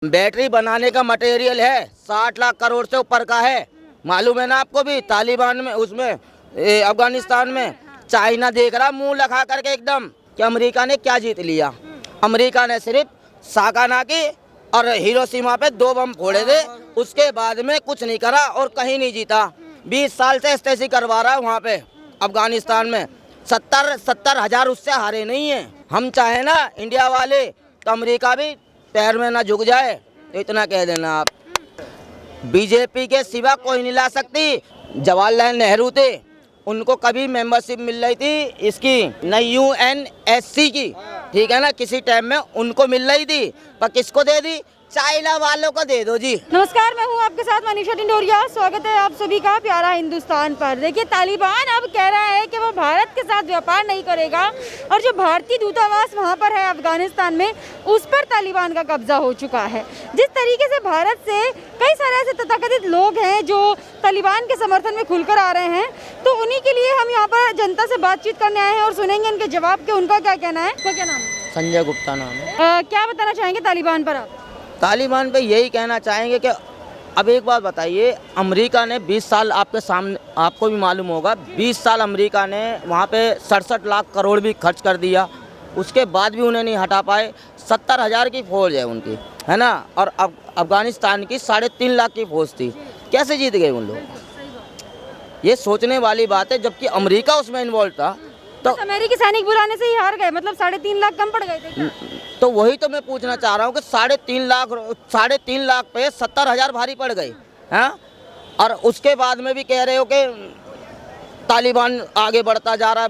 Battery बनाने का material है 60 लाख करोड़ से ऊपर का है। मालूम है ना आपको भी। तालिबान में उसमें अफगानिस्तान में चाइना देख रहा मुंह लगा करके एकदम कि अमेरिका ने क्या जीत लिया। अमेरिका ने सिर्फ सागानाकी और हिरोशिमा पे 2 बम फोड़े थे, उसके बाद में कुछ नहीं करा और कहीं नहीं जीता। 20 साल से ऐसे करवा रहा है वहाँ पे अफगानिस्तान में। 70 हजार उससे हारे नहीं है। हम चाहे ना इंडिया वाले तो अमेरिका भी पैर में ना झुक जाए, तो इतना कह देना आप। बीजेपी के सिवा कोई नहीं ला सकती। जवाहरलाल नेहरू थे, उनको कभी मेंबरशिप मिल रही थी इसकी नहीं UNSC की, ठीक है ना, किसी टाइम में उनको मिल रही थी, पर किसको दे दी? चाइना वालों को दे दो जी। नमस्कार, मैं हूं आपके साथ मनीषा टिंडोरिया। स्वागत है आप सभी का प्यारा हिंदुस्तान पर। देखिए, तालिबान अब कह रहा है कि वो भारत के साथ व्यापार नहीं करेगा और जो भारतीय दूतावास वहां पर है अफगानिस्तान में, उस पर तालिबान का कब्जा हो चुका है। जिस तरीके से भारत से कई सारे ऐसे तथाकथित लोग हैं जो तालिबान के समर्थन में खुलकर आ रहे हैं, तो उन्हीं के लिए हम यहाँ पर जनता से बातचीत करने आए हैं और सुनेंगे उनके जवाब के उनका क्या कहना है। क्या नाम है? संजय गुप्ता नाम है। क्या बताना चाहेंगे तालिबान पर आप? तालिबान पे यही कहना चाहेंगे कि अब एक बात बताइए, अमेरिका ने 20 साल आपके सामने, आपको भी मालूम होगा, 20 साल अमेरिका ने वहाँ पे 67 लाख करोड़ भी खर्च कर दिया, उसके बाद भी उन्हें नहीं हटा पाए। 70 हजार की फौज है उनकी, है ना, और अब अफगानिस्तान की 3.5 लाख की फौज थी। कैसे जीत गए उन लोग? ये सोचने वाली बात है, जबकि अमेरिका उसमें इन्वॉल्व था। तो अमेरिकी सैनिक बुलाने से ही हार गए, मतलब 3.5 लाख कम पड़ गए थे क्या? तो वही तो मैं पूछना चाह रहा हूँ कि 3.5 लाख पे 70 हजार भारी पड़ गए हैं। और उसके बाद में भी कह रहे हो कि तालिबान आगे बढ़ता जा रहा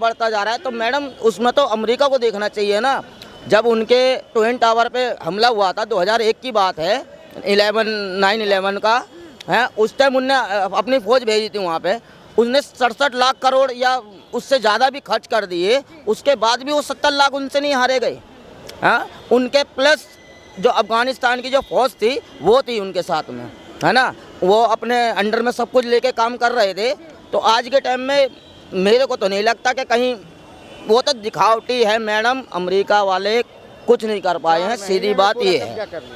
है। तो मैडम, उसमें तो अमेरिका को देखना चाहिए ना। जब उनके ट्विन टावर पे हमला हुआ था, 2001 की बात है, 9/11 का है, उस टाइम उनने अपनी फौज भेजी थी वहाँ पे। उसने 67 लाख करोड़ या उससे ज़्यादा भी खर्च कर दिए, उसके बाद भी वो 70 लाख उनसे नहीं हारे गए। हाँ, उनके प्लस जो अफगानिस्तान की जो फौज थी वो थी उनके साथ में, है ना, वो अपने अंडर में सब कुछ लेके काम कर रहे थे। तो आज के टाइम में मेरे को तो नहीं लगता कि कहीं, वो तो दिखावटी है मैडम। अमेरिका वाले कुछ नहीं कर पाए हैं, सीधी बात ये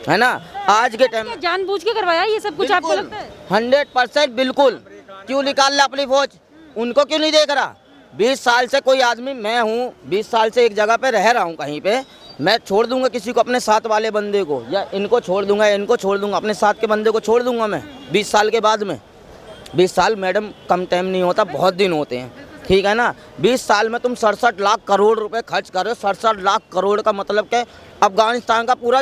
है ना। आज के टाइम में जानबूझ के करवाया ये सब कुछ, आपको लगता है? 100% बिल्कुल। क्यों निकाल ला अपनी फौज? उनको क्यों नहीं देख रहा? 20 साल से कोई आदमी, मैं हूँ 20 साल से एक जगह पे रह रहा हूँ कहीं पे, मैं छोड़ दूंगा किसी को अपने साथ वाले बंदे को, या इनको छोड़ दूंगा या इनको छोड़ दूंगा, अपने साथ के बंदे को छोड़ दूंगा मैं 20 साल के बाद में? 20 साल मैडम कम टाइम नहीं होता, बहुत दिन होते हैं, ठीक है ना। 20 साल में तुम 67 लाख करोड़ रुपए खर्च कर रहे हो। 67 लाख करोड़ का मतलब कि अफगानिस्तान का पूरा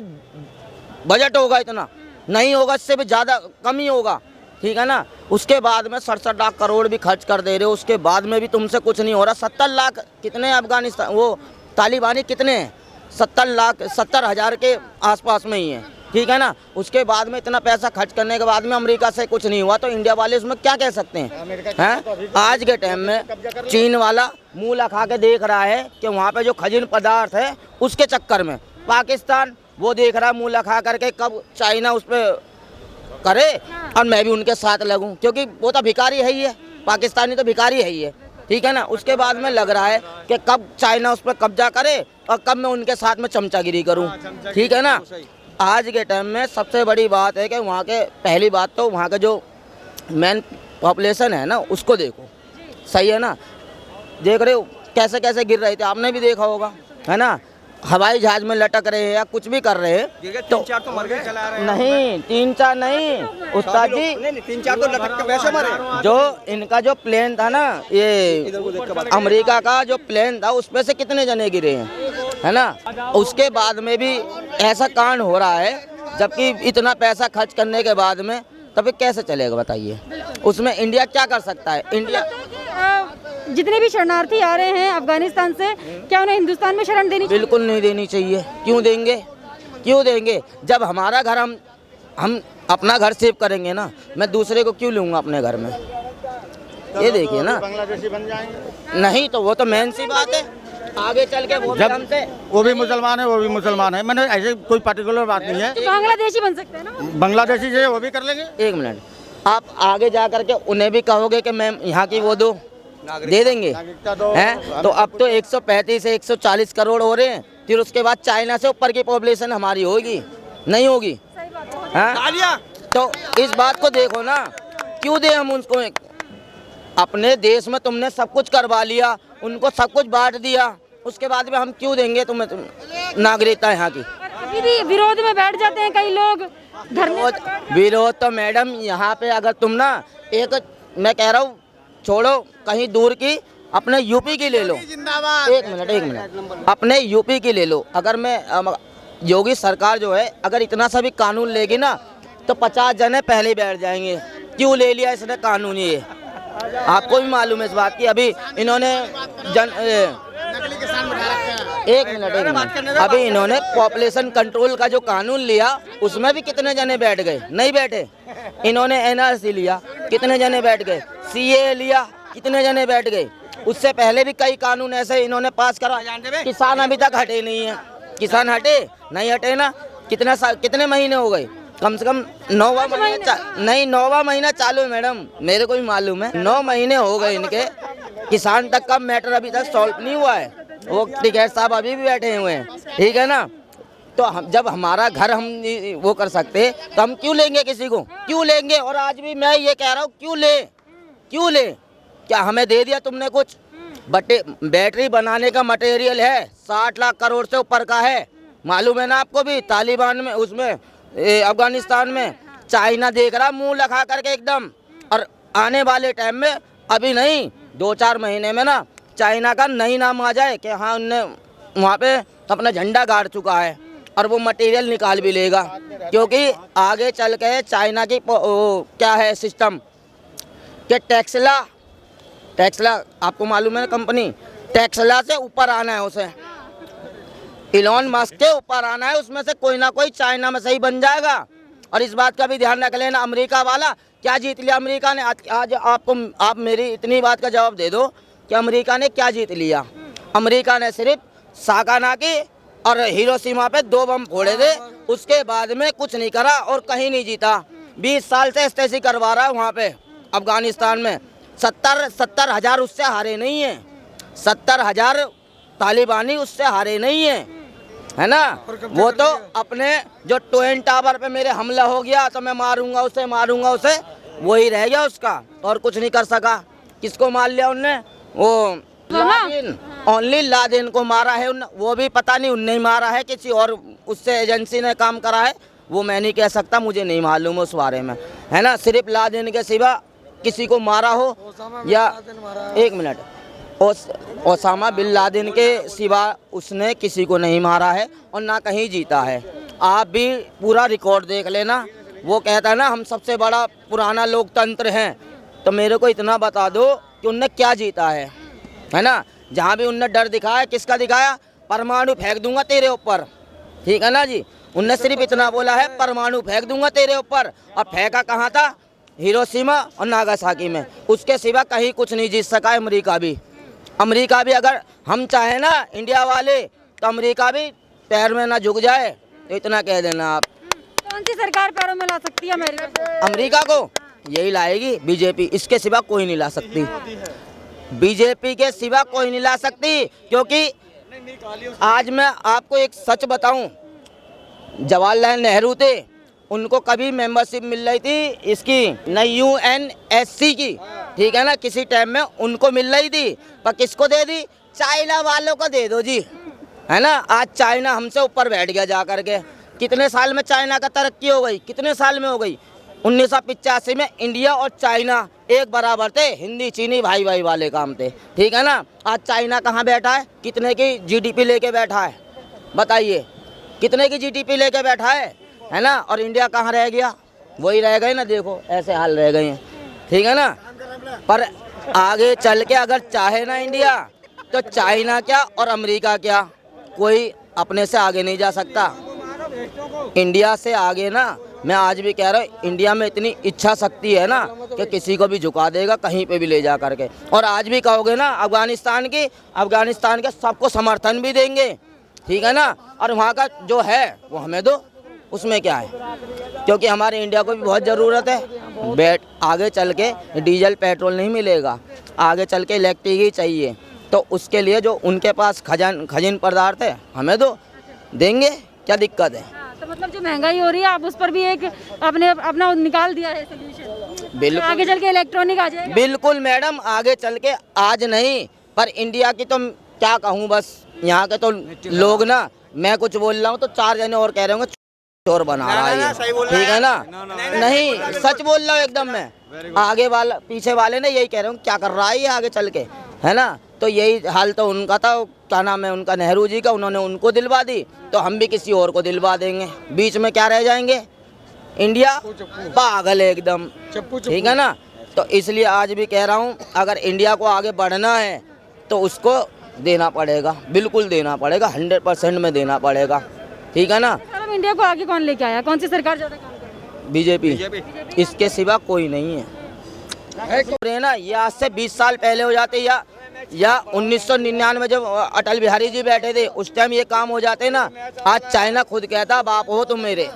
बजट होगा, इतना नहीं होगा, इससे भी ज़्यादा कम ही होगा, ठीक है ना। उसके बाद में 67 लाख करोड़ भी खर्च कर दे रहे हो, उसके बाद में भी तुमसे कुछ नहीं हो रहा। 70 लाख कितने अफगानिस्तान, वो तालिबानी कितने हैं? 70 हजार के आसपास में ही है, ठीक है ना। उसके बाद में इतना पैसा खर्च करने के बाद में अमेरिका से कुछ नहीं हुआ, तो इंडिया वाले उसमें क्या कह सकते हैं? आज के टाइम में चीन वाला मुँह लगा के देख रहा है कि वहाँ पे जो खजिन पदार्थ है उसके चक्कर में पाकिस्तान वो देख रहा है मुँह लगा करके कब चाइना उस पर करे और मैं भी उनके साथ लगूं, क्योंकि वो तो भिखारी है ही है, पाकिस्तानी तो भिखारी है ही है, ठीक है ना। उसके बाद में लग रहा है कि कब चाइना उस पर कब्जा करे और कब मैं उनके साथ में चमचागिरी करूं, ठीक है ना। आज के टाइम में सबसे बड़ी बात है कि वहाँ के, पहली बात तो वहाँ का जो मेन पॉपुलेशन है ना, उसको देखो, सही है ना। देख रहे हो कैसे कैसे गिर रहे थे, आपने भी देखा होगा, है ना। हवाई जहाज में लटक रहे हैं या कुछ भी कर रहे हैं, तो 3-4 तो मर गए, चला रहे हैं। नहीं 3-4 नहीं उस्ताद जी, नहीं 3-4 तो लटक के वैसे मरे। जो इनका जो प्लेन था ना, ये अमेरिका का जो प्लेन था, उसमें से कितने जने गिरे हैं, है ना। उसके बाद में भी ऐसा कांड हो रहा है, जबकि इतना पैसा खर्च करने के बाद में, तभी कैसे चलेगा बताइए? उसमें इंडिया क्या कर सकता है? इंडिया जितने भी शरणार्थी आ रहे हैं अफगानिस्तान से, क्या उन्हें हिंदुस्तान में शरण देनी चाहिए? बिल्कुल नहीं देनी चाहिए। क्यों देंगे? क्यों देंगे? जब हमारा घर हम अपना घर सेव करेंगे ना, मैं दूसरे को क्यों लूँगा अपने घर में? ये देखिए ना, बांग्लादेशी बन जाएंगे। नहीं तो वो तो मेन सी बात है, आगे चल के वो भी हमसे, वो भी मुसलमान है, वो भी मुसलमान है, मैंने ऐसे कोई पर्टिकुलर बात नहीं है। तो बांग्लादेशी बन सकते हैं ना? बांग्लादेशी जो है वो भी कर लेंगे। 1 मिनट, आप आगे जा करके उन्हें भी कहोगे कि मैं यहाँ की वो दो, दे देंगे हैं? तो अब तो 135 से 140 करोड़ हो रहे हैं, फिर उसके बाद चाइना से ऊपर की पॉपुलेशन हमारी होगी, नहीं होगी? हाँ? तो इस बात को देखो ना, क्यों दे हम उनको? अपने देश में तुमने सब कुछ करवा लिया, उनको सब कुछ बांट दिया, उसके बाद में हम क्यों देंगे तुम्हें नागरिकता यहाँ की? अभी भी विरोध में बैठ जाते हैं कई लोग, धरने पर बैठ जाते हैं। विरोध तो मैडम यहाँ पे अगर तुम ना एक, मैं कह रहा हूँ छोड़ो कहीं दूर की, अपने यूपी की ले लो, एक मिनट, अपने यूपी की ले लो। अगर मैं योगी सरकार जो है अगर इतना सा भी कानून लेगी ना तो 50 जने पहले ही बैठ जाएंगे। क्यों ले लिया इसने कानून? ये आपको भी मालूम है इस बात की। अभी इन्होंने एक मिनट, अभी इन्होंने पॉपुलेशन कंट्रोल का जो कानून लिया उसमें भी कितने जने बैठ गए? नहीं बैठे। इन्होंने एनआरसी लिया, कितने जने बैठ गए? सीए लिया, कितने जने बैठ गए? उससे पहले भी कई कानून ऐसे इन्होंने पास करा। किसान अभी तक हटे नहीं है। किसान हटे नहीं, हटे ना। कितने महीने हो गए? कम से कम 9वां महीना नहीं, 9वां महीना चालू है मैडम, मेरे को भी मालूम है। 9 महीने हो गए इनके, किसान तक का मैटर अभी तक सॉल्व नहीं हुआ है। वो टिकैत साहब अभी भी बैठे हुए हैं, ठीक है ना। तो हम जब हमारा घर हम वो कर सकते तो हम क्यों लेंगे किसी को? क्यों लेंगे? और आज भी मैं ये कह रहा हूँ, क्यों ले? क्या हमें दे दिया तुमने कुछ? बैटरी बनाने का मटेरियल है 60 लाख करोड़ से ऊपर का है, मालूम है ना आपको भी। तालिबान में, उसमें अफगानिस्तान में चाइना देख रहा मुंह लगा करके एकदम। और आने वाले टाइम में, अभी नहीं 2-4 महीने में ना, चाइना का नहीं नाम आ जाए कि हाँ उनने वहाँ पे अपना झंडा गाड़ चुका है और वो मटेरियल निकाल भी लेगा। क्योंकि आगे चल के चाइना की क्या है सिस्टम कि टेस्ला आपको मालूम है कंपनी, टेस्ला से ऊपर आना है उसे, इलॉन मस्क के ऊपर आना है, उसमें से कोई ना कोई चाइना में से ही बन जाएगा। और इस बात का भी ध्यान रख लेना, अमेरिका वाला क्या जीत लिया अमेरिका ने? आज आप मेरी इतनी बात का जवाब दे दो कि अमेरिका ने क्या जीत लिया? अमेरिका ने सिर्फ नागासाकी और हिरोशिमा पे 2 बम फोड़े थे, उसके बाद में कुछ नहीं करा और कहीं नहीं जीता। 20 साल से ऐसे करवा रहा है वहाँ पे अफगानिस्तान में। 70,000 उससे हारे नहीं है, 70,000 तालिबानी उससे हारे नहीं है ना। वो तो अपने जो ट्विन टावर पे मेरे हमला हो गया तो मैं मारूंगा उसे, वही रह गया उसका, और कुछ नहीं कर सका। किसको मार लिया उनने? वो लादेन, ओनली लादेन को मारा है उन, वो भी पता नहीं उनने ही मारा है, किसी और उससे एजेंसी ने काम करा है, वो मैं नहीं कह सकता, मुझे नहीं मालूम उस बारे में, है ना। सिर्फ लादेन के सिवा किसी को मारा हो, या एक मिनट, ओसामा बिन लादेन के सिवा उसने किसी को नहीं मारा है और ना कहीं जीता है। आप भी पूरा रिकॉर्ड देख लेना। वो कहता है ना हम सबसे बड़ा पुराना लोकतंत्र हैं, तो मेरे को इतना बता दो कि उनने क्या जीता है ना। जहाँ भी उनने डर दिखाया, किसका दिखाया? परमाणु फेंक दूंगा तेरे ऊपर, ठीक है ना जी। उनने सिर्फ इतना बोला है, परमाणु फेंक दूंगा तेरे ऊपर, और फेंका कहाँ था? हिरोशिमा और नागासाकी में। उसके सिवा कहीं कुछ नहीं जीत सका अमेरिका भी अगर हम चाहे ना इंडिया वाले, तो अमेरिका भी पैर में ना झुक जाए, तो इतना कह देना आप। कौन सी सरकार पैरों में ला सकती है अमेरिका को? यही लाएगी बीजेपी, इसके सिवा कोई नहीं ला सकती। बीजेपी के सिवा कोई नहीं ला सकती। क्योंकि आज मैं आपको एक सच बताऊं, जवाहरलाल नेहरू थे, उनको कभी मेंबरशिप मिल रही थी इसकी नहीं UNSC की, ठीक है ना, किसी टाइम में उनको मिल रही थी, पर किसको दे दी? चाइना वालों को दे दो जी, है ना। आज चाइना हमसे ऊपर बैठ गया जा करके। कितने साल में चाइना का तरक्की हो गई? कितने साल में हो गई? 1985 में इंडिया और चाइना एक बराबर थे, हिंदी चीनी भाई भाई वाले काम थे, ठीक है ना। आज चाइना कहाँ बैठा है? कितने की GDP लेके बैठा है? बताइए, कितने की GDP लेके बैठा है ना। और इंडिया कहाँ रह गया? वही रह गए ना, देखो ऐसे हाल रह गए हैं, ठीक है ना। पर आगे चल के अगर चाहे ना इंडिया, तो चाइना क्या और अमेरिका क्या, कोई अपने से आगे नहीं जा सकता। इंडिया से आगे ना, मैं आज भी कह रहा हूँ, इंडिया में इतनी इच्छा शक्ति है ना कि किसी को भी झुका देगा, कहीं पे भी ले जा करके। और आज भी कहोगे ना अफगानिस्तान के सबको समर्थन भी देंगे, ठीक है ना। और वहाँ का जो है वो हमें दो, उसमें क्या है? क्योंकि हमारे इंडिया को भी बहुत ज़रूरत है। आगे चल के डीजल पेट्रोल नहीं मिलेगा, आगे चल के इलेक्ट्रिक ही चाहिए, तो उसके लिए जो उनके पास खजान पदार्थ है हमें दो, देंगे, क्या दिक्कत है? तो मतलब जो महंगाई हो रही है आप उस पर भी एक आपने अपना निकाल दिया है सोल्यूशन। बिल्कुल आगे चल के इलेक्ट्रॉनिक आ जाएगा। बिल्कुल मैडम, आगे चल के आज नहीं पर इंडिया की तो क्या कहूँ, बस यहाँ के तो लोग ना, मैं कुछ बोल रहा हूँ तो 4 जने और कह रहे होंगे चोर बना रहा है ये, ठीक है ना? नहीं, सच बोल रहा हूँ एकदम मैं। आगे वाला पीछे वाले ने यही कह रहे हो क्या कर रहा है ये आगे चल के, है ना? तो यही हाल तो उनका था, क्या नाम है उनका, नेहरू जी का, उन्होंने उनको दिलवा दी तो हम भी किसी और को दिलवा देंगे, बीच में क्या रह जाएंगे? इंडिया पागल है एकदम, ठीक है ना? तो इसलिए आज भी कह रहा हूँ अगर इंडिया को आगे बढ़ना है तो उसको देना पड़ेगा, बिल्कुल देना पड़ेगा, 100% में देना पड़ेगा, ठीक है ना? सर, अब इंडिया को आगे कौन लेके आया? कौन सी सरकार ज्यादा काम कर रही है? बीजेपी, इसके सिवा कोई नहीं है ना। ये आज से 20 साल पहले हो जाते या 1999 जब अटल बिहारी जी बैठे थे उस टाइम ये काम हो जाते ना। आज चाइना खुद कहता बाप हो तुम मेरे,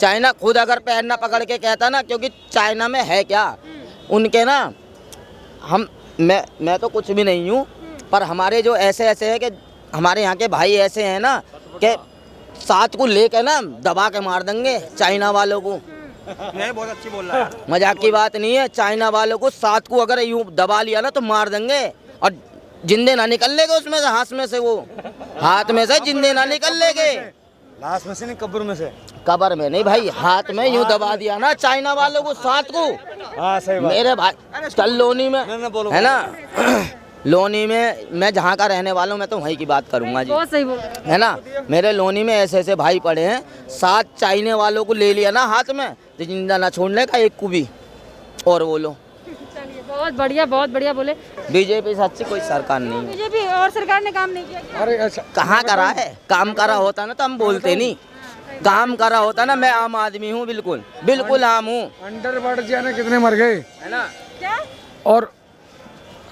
चाइना खुद अगर पैर ना पकड़ के कहता ना, क्योंकि चाइना में है क्या उनके ना, मैं तो कुछ भी नहीं हूँ, पर हमारे जो ऐसे है कि हमारे यहाँ के भाई ऐसे हैं ना कि साथ को लेके ना दबा के मार देंगे चाइना वालों को। बहुत अच्छी बोल रहा है, मजाक की बात नहीं है, चाइना वालों को साथ को अगर यूं दबा लिया ना तो मार देंगे और जिंदे ना निकल लेगे उसमें से, हाथ में से जिंदे ना निकल लेगे, लाश में से नहीं कब्र में से, कबर में नहीं भाई, हाथ में यूं दबा दिया ना चाइना वालों को साथ को। हाँ सही बात। मेरे भाई कल लोनी में है ना, लोनी में मैं जहाँ का रहने वाला हूँ मैं तो वहीं की बात करूँगा जी, बहुत सही बोल रहे हैं। है ना? मेरे लोनी में ऐसे भाई पड़े हैं, 7 चाइने वालों को ले लिया ना हाथ में तो जिंदा ना छोड़ने का एक को भी, और बोलो। चलिए, बहुत बढ़िया बोले। बीजेपी से अच्छी कोई सरकार नहीं है। बीजेपी और सरकार ने काम नहीं किया क्या? अरे अच्छा, कहाँ करा है? काम करा होता ना तो हम बोलते नहीं, काम करा होता ना। मैं आम आदमी हूँ, बिल्कुल आम हूँ। अंडरवर्ल्ड जाने कितने मर गए, है ना? क्या? और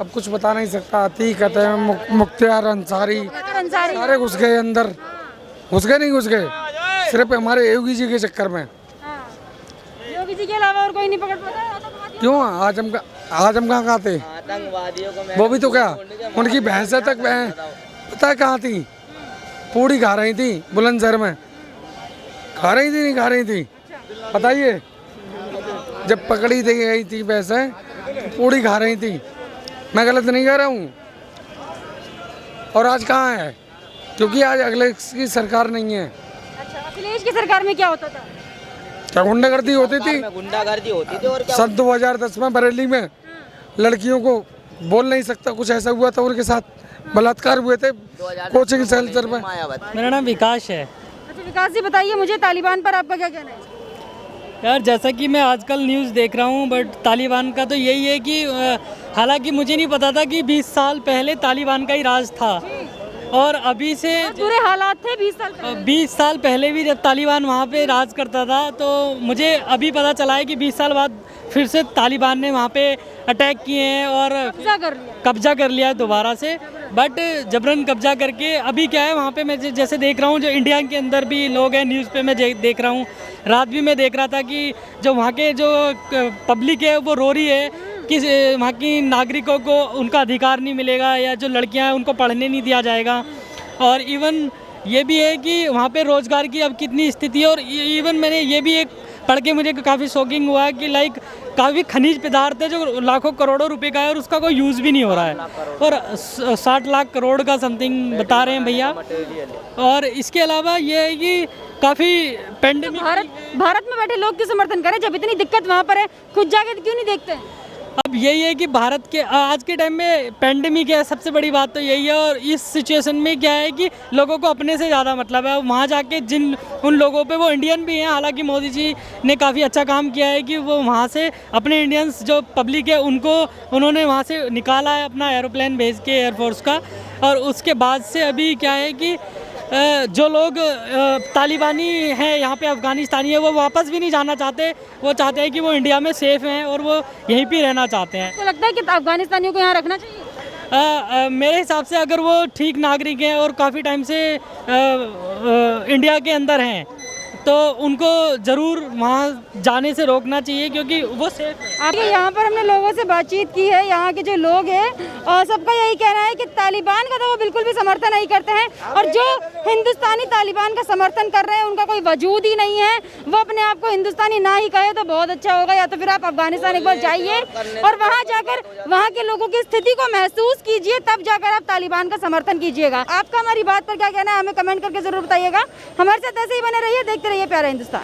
अब कुछ बता नहीं सकता। हकीकत है मुख्तियार अंसारी अंसारी सारे घुस गए अंदर, घुस गए सिर्फ हमारे योगी जी के चक्कर में। हाँ। योगी जी के अलावा और कोई नहीं पकड़ पाता आतंकवादी? क्यों आज हम कहाँ खाते, आतंकवादियों को वो भी तो क्या, उनकी भैंसें तक पता है कहाँ थी, पूड़ी खा रही थी बुलंदशहर में, खा रही थी नहीं खा रही थी बताइए, जब पकड़ी दी गई थी भैंसें पूड़ी खा रही थी, मैं गलत नहीं कह रहा हूँ। और आज कहाँ है, क्योंकि आज अगले की सरकार नहीं है। अच्छा, अखिलेश की सरकार में क्या होता था? क्या गुंडागर्दी होती थी, गुंडागर्दी होती थी और क्या? सन 2010 में बरेली में लड़कियों को बोल नहीं सकता, कुछ ऐसा हुआ था, उनके साथ बलात्कार हुए थे कोचिंग सेंटर में। मेरा नाम विकास है। अच्छा विकास जी, बताइए मुझे तालिबान पर आपका क्या कहना है? यार जैसा कि मैं आजकल न्यूज़ देख रहा हूँ, बट तालिबान का तो यही है कि हालांकि मुझे नहीं पता था कि 20 साल पहले तालिबान का ही राज था, और अभी से बुरे हालात थे 20 साल पहले। 20 साल पहले भी जब तालिबान वहाँ पे राज करता था, तो मुझे अभी पता चला है कि 20 साल बाद फिर से तालिबान ने वहाँ पे अटैक किए हैं और कब्जा कर लिया है दोबारा से। बट जबरन कब्जा करके अभी क्या है वहाँ पे, मैं जैसे देख रहा हूँ जो इंडिया के अंदर भी लोग हैं, न्यूज़ पे मैं देख रहा हूँ, रात भी मैं देख रहा था कि जो वहाँ के जो पब्लिक है वो रो रही है कि वहाँ की नागरिकों को उनका अधिकार नहीं मिलेगा, या जो लड़कियाँ हैं उनको पढ़ने नहीं दिया जाएगा। और इवन ये भी है कि वहाँ पे रोज़गार की अब कितनी स्थिति है। और इवन मैंने ये भी एक पढ़ के मुझे काफ़ी शॉकिंग हुआ कि लाइक काफ़ी खनिज पदार्थ है जो लाखों करोड़ों रुपए का है और उसका कोई यूज़ भी नहीं हो रहा है, और 60 लाख करोड़ का समथिंग बता रहे हैं भैया। और इसके अलावा ये है कि काफ़ी पेंडेमिक, भारत में बैठे लोग क्यों समर्थन करें जब इतनी दिक्कत वहाँ पर है, खुद जाके क्यों नहीं देखते हैं? अब यही है कि भारत के आज के टाइम में पेंडेमिक है, सबसे बड़ी बात तो यही है। और इस सिचुएशन में क्या है कि लोगों को अपने से ज़्यादा मतलब है, वहाँ जाके उन लोगों पे, वो इंडियन भी हैं, हालांकि मोदी जी ने काफ़ी अच्छा काम किया है कि वो वहाँ से अपने इंडियंस जो पब्लिक है उनको उन्होंने वहाँ से निकाला है अपना एरोप्लेन भेज के एयरफोर्स का। और उसके बाद से अभी क्या है कि जो लोग तालिबानी हैं यहाँ पे, अफ़गानिस्तानी है, वो वापस भी नहीं जाना चाहते, वो चाहते हैं कि वो इंडिया में सेफ़ हैं और वो यहीं पे रहना चाहते हैं। तो लगता है कि अफ़गानिस्तानियों को यहाँ रखना चाहिए? मेरे हिसाब से अगर वो ठीक नागरिक हैं और काफ़ी टाइम से इंडिया के अंदर हैं तो उनको ज़रूर वहाँ जाने से रोकना चाहिए क्योंकि वो सेफ है। आपके यहाँ पर हमने लोगों से बातचीत की है, यहाँ के जो लोग हैं और सबका यही कहना है कि तालिबान का तो वो बिल्कुल भी समर्थन नहीं करते हैं और जो हिंदुस्तानी तालिबान का समर्थन कर रहे हैं उनका कोई वजूद ही नहीं है। वो अपने आप को हिंदुस्तानी ना ही कहे तो बहुत अच्छा होगा, या तो फिर आप अफगानिस्तान एक बार जाइए और वहाँ जाकर वहाँ के लोगों की स्थिति को महसूस कीजिए, तब जाकर आप तालिबान का समर्थन कीजिएगा। आपका हमारी बात पर क्या कहना है हमें कमेंट करके जरूर बताइएगा। हमारे साथ ऐसे ही बने रहिए, देखते रहिए प्यारा हिंदुस्तान।